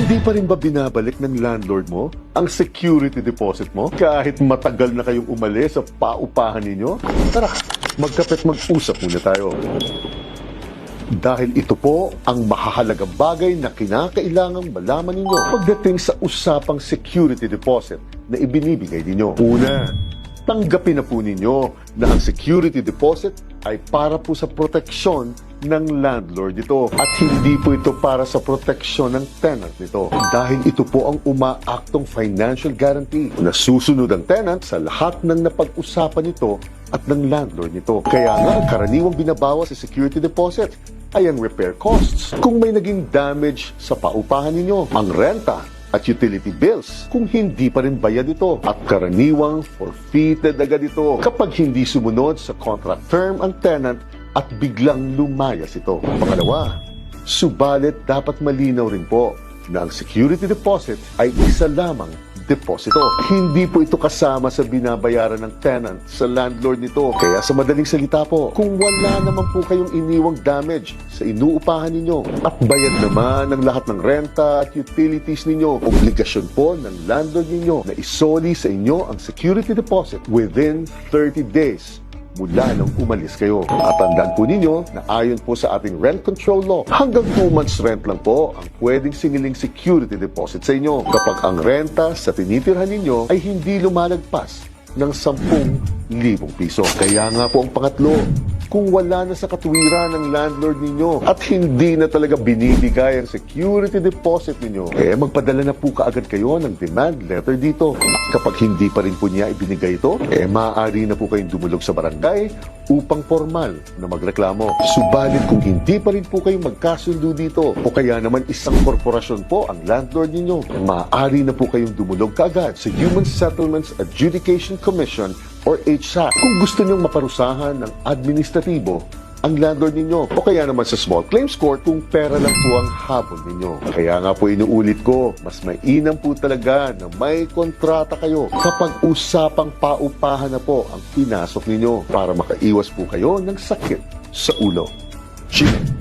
Hindi pa rin ba binabalik ng landlord mo ang security deposit mo kahit matagal na kayong umalis sa paupahan ninyo? Tara, magkape't mag-usap muna tayo. Dahil ito po ang mahahalagang bagay na kinakailangang malaman ninyo pagdating sa usapang security deposit na ibinibigay ninyo. Una, tanggapin na po ninyo na ang security deposit ay para po sa proteksyon ng landlord nito at hindi po ito para sa proteksyon ng tenant nito. Dahil ito po ang umaaktong financial guarantee na susunod ang tenant sa lahat ng napag-usapan nito at ng landlord nito. Kaya nga, ang karaniwang binabawas sa security deposit ay ang repair costs. Kung may naging damage sa paupahan ninyo, ang renta at utility bills kung hindi pa rin bayad ito, at karaniwang forfeited agad ito kapag hindi sumunod sa contract term ang tenant at biglang lumayas ito. Pangalawa, subalit dapat malinaw rin po na ang security deposit ay isa lamang deposito. Hindi po ito kasama sa binabayaran ng tenant sa landlord nito. Kaya sa madaling salita po, kung wala naman po kayong iniwang damage sa inuupahan ninyo at bayad naman ng lahat ng renta at utilities ninyo, obligasyon po ng landlord ninyo na isoli sa inyo ang security deposit within 30 days mula nang umalis kayo. At tandaan po ninyo na ayon po sa ating rent control law, hanggang 2 months rent lang po ang pwedeng singiling security deposit sa inyo kapag ang renta sa tinitirhan ninyo ay hindi lumalagpas ng 10,000 piso. Kaya nga po ang pangatlo, kung wala na sa katuwiran ng landlord ninyo at hindi na talaga binibigay ang security deposit ninyo, magpadala na po kaagad kayo ng demand letter dito. At kapag hindi pa rin po niya ibinigay ito, maaari na po kayong dumulog sa barangay upang formal na magreklamo. Subalit kung hindi pa rin po kayo magkasundo dito o kaya naman isang korporasyon po ang landlord ninyo, maaari na po kayong dumulog kaagad sa Human Settlements Adjudication Commission or HSAC kung gusto nyong maparusahan ng administratibo ang landlord ninyo o kaya naman sa small claims court kung pera lang po ang habol ninyo. Kaya nga po inuulit ko, mas mainam po talaga na may kontrata kayo kapag usapang paupahan na po ang pinasok ninyo para makaiwas po kayo ng sakit sa ulo. Cheers!